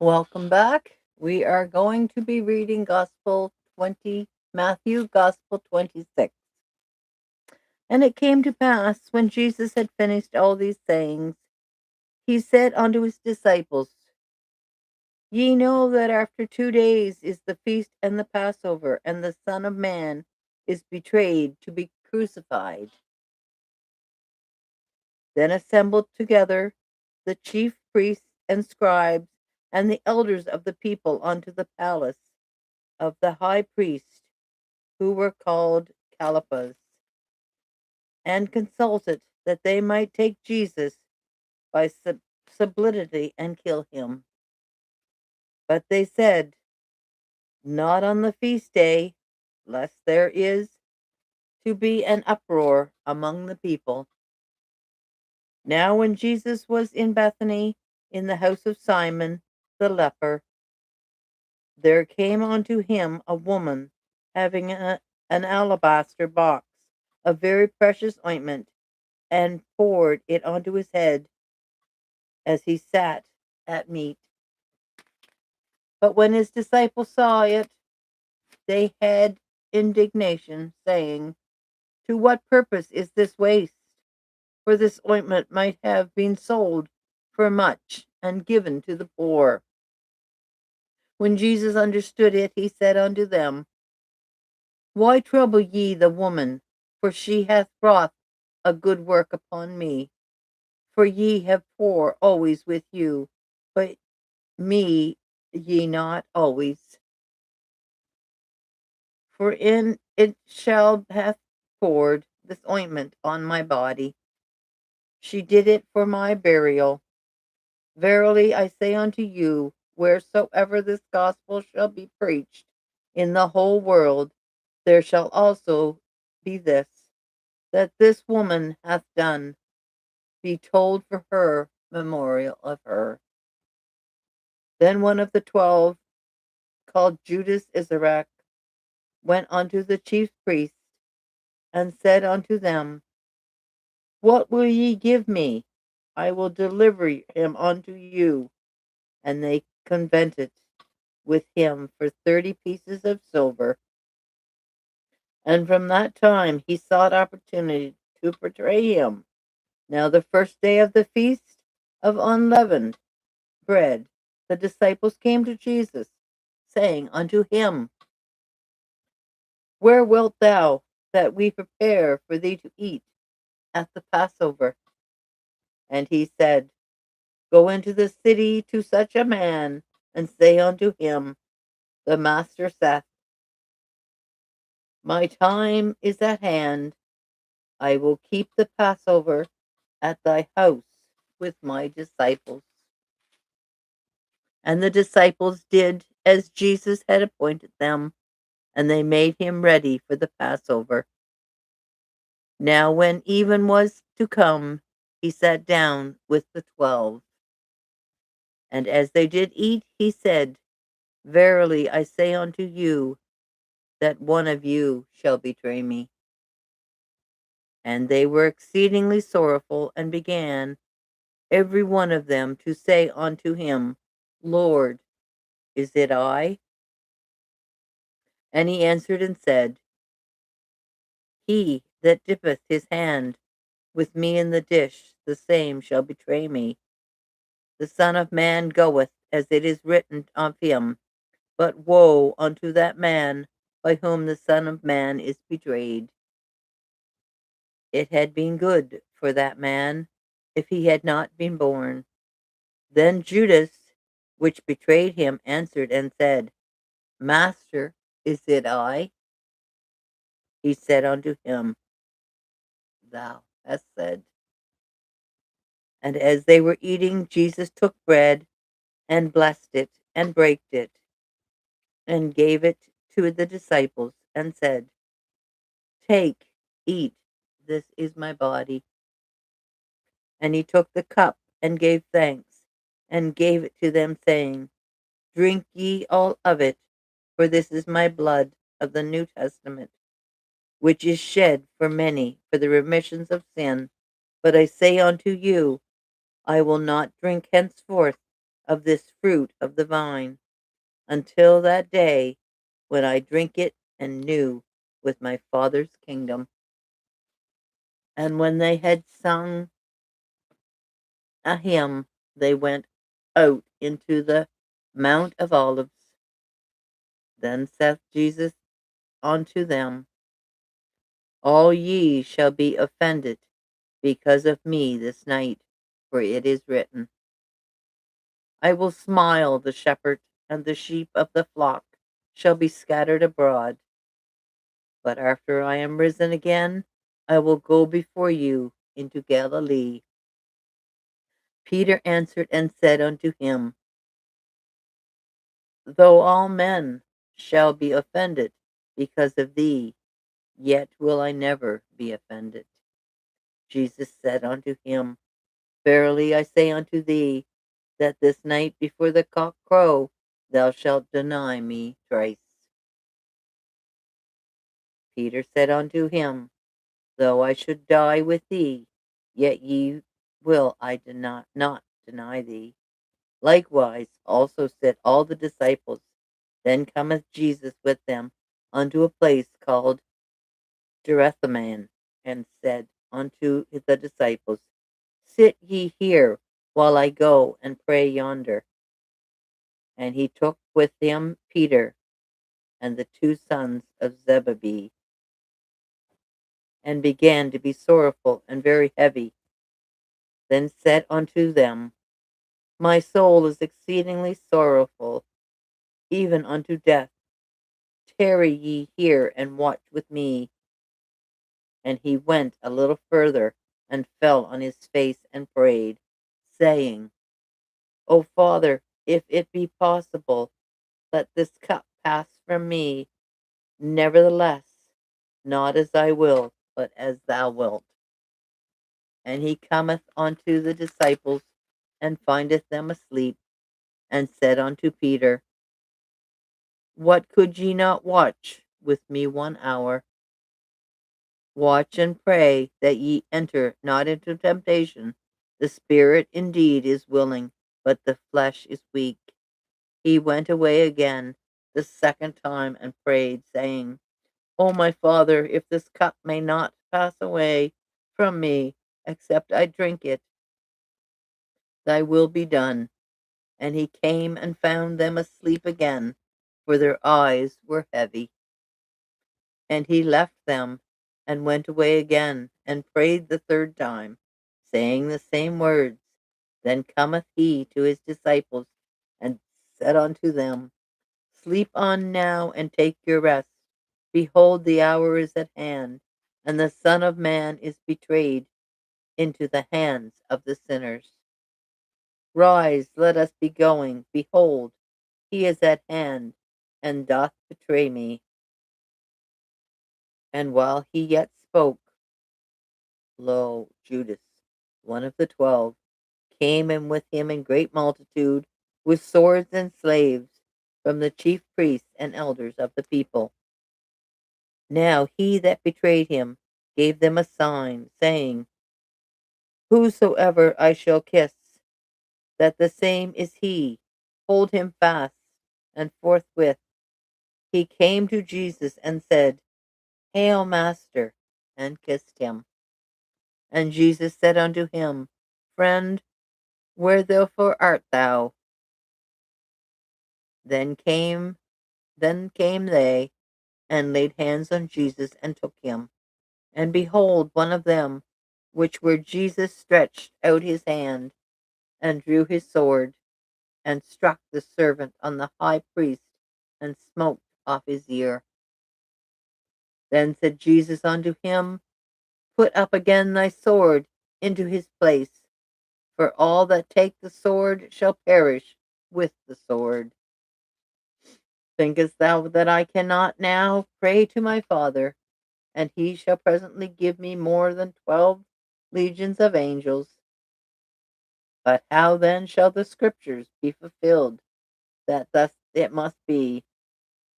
Welcome back. We are going to be reading Matthew Gospel 26. And it came to pass, when Jesus had finished all these sayings, he said unto his disciples, Ye know that after 2 days is the feast and the Passover, and the Son of Man is betrayed to be crucified. Then assembled together the chief priests and scribes and the elders of the people unto the palace of the high priest, who were called Caiaphas, and consulted that they might take Jesus by subtlety and kill him. But they said, Not on the feast day, lest there is to be an uproar among the people. Now when Jesus was in Bethany, in the house of Simon the leper, there came unto him a woman having an alabaster box of very precious ointment, and poured it onto his head as he sat at meat. But when his disciples saw it, they had indignation, saying, To what purpose is this waste? For this ointment might have been sold for much and given to the poor. When Jesus understood it, he said unto them, Why trouble ye the woman? For she hath wrought a good work upon me. For ye have poor always with you, but me ye not always. For in it shall hath poured this ointment on my body. She did it for my burial. Verily I say unto you, wheresoever this gospel shall be preached in the whole world, there shall also be this, that this woman hath done, be told for her memorial of her. Then one of the 12, called Judas Iscariot, went unto the chief priests, and said unto them, What will ye give me? I will deliver him unto you. And they covenanted with him for 30 pieces of silver. And from that time he sought opportunity to betray him. Now the first day of the feast of unleavened bread, the disciples came to Jesus, saying unto him, Where wilt thou that we prepare for thee to eat at the Passover? And he said, Go into the city to such a man, and say unto him, The master saith, My time is at hand. I will keep the Passover at thy house with my disciples. And the disciples did as Jesus had appointed them, and they made him ready for the Passover. Now when even was to come, he sat down with the 12. And as they did eat, he said, Verily I say unto you, that one of you shall betray me. And they were exceedingly sorrowful, and began every one of them to say unto him, Lord, is it I? And he answered and said, He that dippeth his hand with me in the dish, the same shall betray me. The Son of Man goeth as it is written of him, but woe unto that man by whom the Son of Man is betrayed. It had been good for that man if he had not been born. Then Judas, which betrayed him, answered and said, Master, is it I? He said unto him, Thou hast said. And as they were eating, Jesus took bread and blessed it and brake it and gave it to the disciples and said, Take, eat, this is my body. And he took the cup and gave thanks and gave it to them, saying, Drink ye all of it, for this is my blood of the New Testament, which is shed for many for the remissions of sin. But I say unto you, I will not drink henceforth of this fruit of the vine, until that day when I drink it anew with my Father's kingdom." And when they had sung a hymn, they went out into the Mount of Olives. Then saith Jesus unto them, "All ye shall be offended because of me this night, for it is written, I will smile the shepherd, and the sheep of the flock shall be scattered abroad. But after I am risen again, I will go before you into Galilee." Peter answered and said unto him, "Though all men shall be offended because of thee, yet will I never be offended." Jesus said unto him, "Verily I say unto thee, that this night before the cock crow, thou shalt deny me thrice." Peter said unto him, "Though I should die with thee, yet ye will I not deny thee." Likewise also said all the disciples. Then cometh Jesus with them unto a place called Jerusalem, and said unto the disciples, "Sit ye here, while I go and pray yonder." And he took with him Peter and the two sons of Zebedee, and began to be sorrowful and very heavy. Then said unto them, "My soul is exceedingly sorrowful, even unto death. Tarry ye here and watch with me." And he went a little further, and fell on his face and prayed, saying, "O Father, if it be possible, let this cup pass from me. Nevertheless, not as I will, but as thou wilt." And he cometh unto the disciples, and findeth them asleep, and said unto Peter, "What, could ye not watch with me 1 hour? Watch and pray that ye enter not into temptation. The spirit indeed is willing, but the flesh is weak." He went away again the second time and prayed, saying, "O my Father, if this cup may not pass away from me, except I drink it, thy will be done." And he came and found them asleep again, for their eyes were heavy. And he left them, and went away again, and prayed the third time, saying the same words. Then cometh he to his disciples, and said unto them, "Sleep on now, and take your rest. Behold, the hour is at hand, and the Son of Man is betrayed into the hands of the sinners. Rise, let us be going. Behold, he is at hand, and doth betray me." And while he yet spoke, lo, Judas, one of the 12, came, and with him a great multitude, with swords and slaves, from the chief priests and elders of the people. Now he that betrayed him gave them a sign, saying, "Whosoever I shall kiss, that the same is he. Hold him fast." And forthwith he came to Jesus and said, "Hail, Master," and kissed him. And Jesus said unto him, "Friend, where therefore art thou?" Then came they, and laid hands on Jesus, and took him. And behold, one of them, which were Jesus, stretched out his hand, and drew his sword, and struck the servant on the high priest, and smote off his ear. Then said Jesus unto him, "Put up again thy sword into his place, for all that take the sword shall perish with the sword. Thinkest thou that I cannot now pray to my Father, and he shall presently give me more than 12 legions of angels? But how then shall the scriptures be fulfilled, that thus it must be?"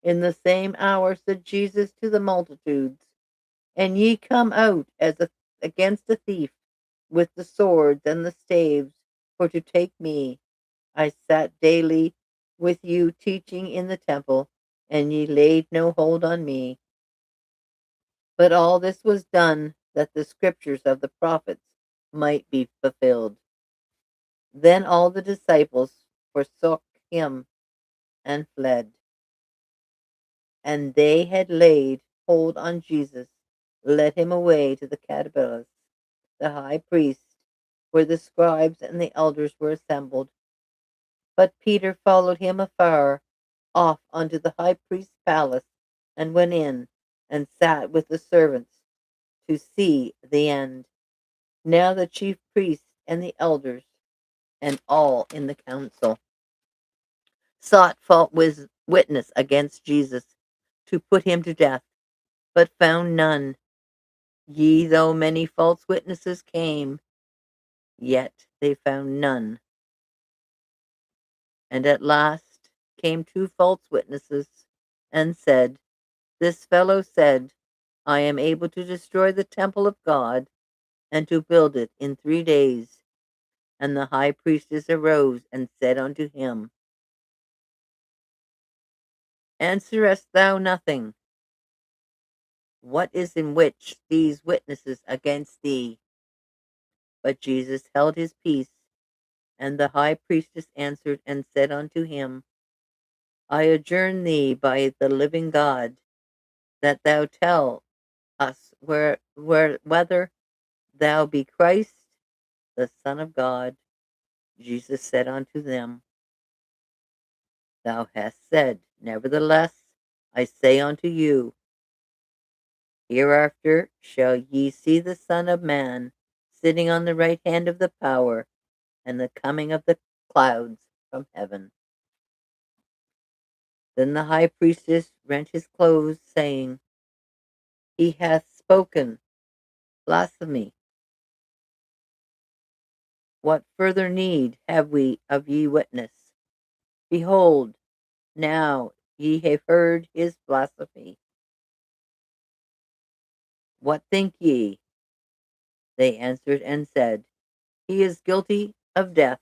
In the same hour said Jesus to the multitudes, "And ye come out against a thief with the swords and the staves, for to take me. I sat daily with you teaching in the temple, and ye laid no hold on me. But all this was done that the scriptures of the prophets might be fulfilled. Then all the disciples forsook him and fled. And they had laid hold on Jesus, led him away to the Caiaphas, the high priest, where the scribes and the elders were assembled. But Peter followed him afar off unto the high priest's palace, and went in, and sat with the servants to see the end. Now the chief priests and the elders, and all in the council, sought fault with witness against Jesus, to put him to death, but found none. Ye, though many false witnesses came, yet they found none. And at last came two false witnesses, and said, This fellow said, I am able to destroy the temple of God, and to build it in 3 days. And the high priestess arose and said unto him, Answerest thou nothing? What is in which these witnesses against thee? But Jesus held his peace. And the high priestess answered and said unto him, I adjourn thee by the living God, that thou tell us whether thou be Christ, the Son of God. Jesus said unto them, Thou hast said, nevertheless, I say unto you, hereafter shall ye see the Son of Man sitting on the right hand of the power, and the coming of the clouds from heaven. Then the high priestess rent his clothes, saying, He hath spoken blasphemy. What further need have we of ye witness? Behold, now ye have heard his blasphemy. What think ye? They answered and said, He is guilty of death.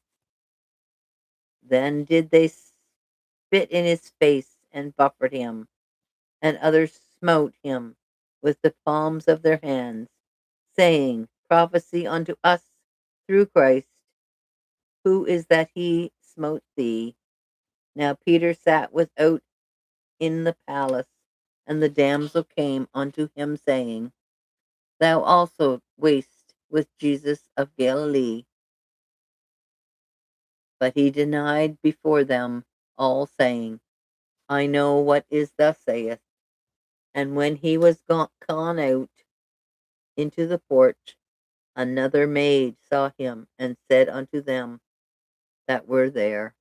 Then did they spit in his face and buffet him, and others smote him with the palms of their hands, saying, Prophesy unto us through Christ. Who is that he smote thee? Now Peter sat without in the palace, and the damsel came unto him, saying, Thou also wast with Jesus of Galilee. But he denied before them all, saying, I know what is thou sayest. And when he was gone out into the porch, another maid saw him, and said unto them that were there,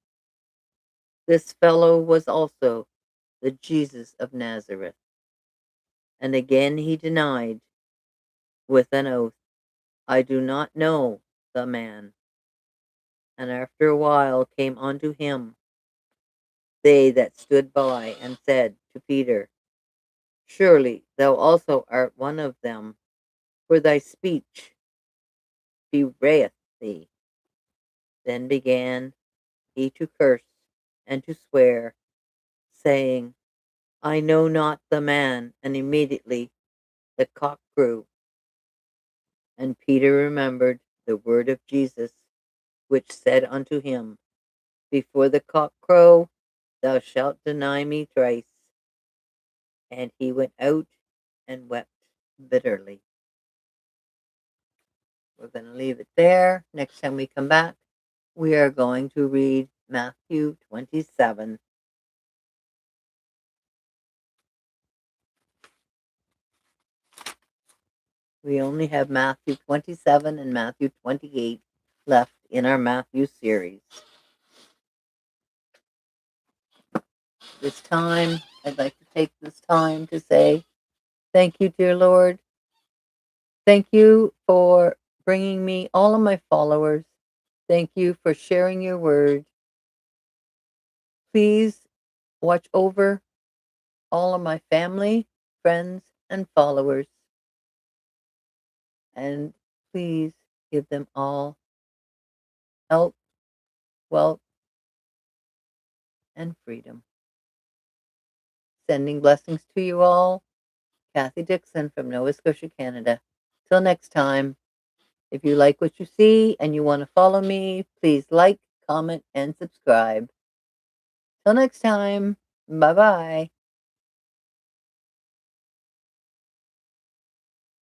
This fellow was also the Jesus of Nazareth. And again he denied with an oath, I do not know the man. And after a while came unto him they that stood by, and said to Peter, Surely thou also art one of them, for thy speech bewrayeth thee. Then began he to curse and to swear, saying, I know not the man. And immediately the cock crew. And Peter remembered the word of Jesus, which said unto him, Before the cock crow, thou shalt deny me thrice. And he went out and wept bitterly. We're going to leave it there. Next time we come back, we are going to read Matthew 27. We only have Matthew 27 and Matthew 28 left in our Matthew series. This time, I'd like to take this time to say, thank you, dear Lord. Thank you for bringing me all of my followers. Thank you for sharing your word. Please watch over all of my family, friends, and followers. And please give them all health, wealth, and freedom. Sending blessings to you all. Kathy Dixon from Nova Scotia, Canada. Till next time, if you like what you see and you want to follow me, please like, comment, and subscribe. Till next time, bye-bye.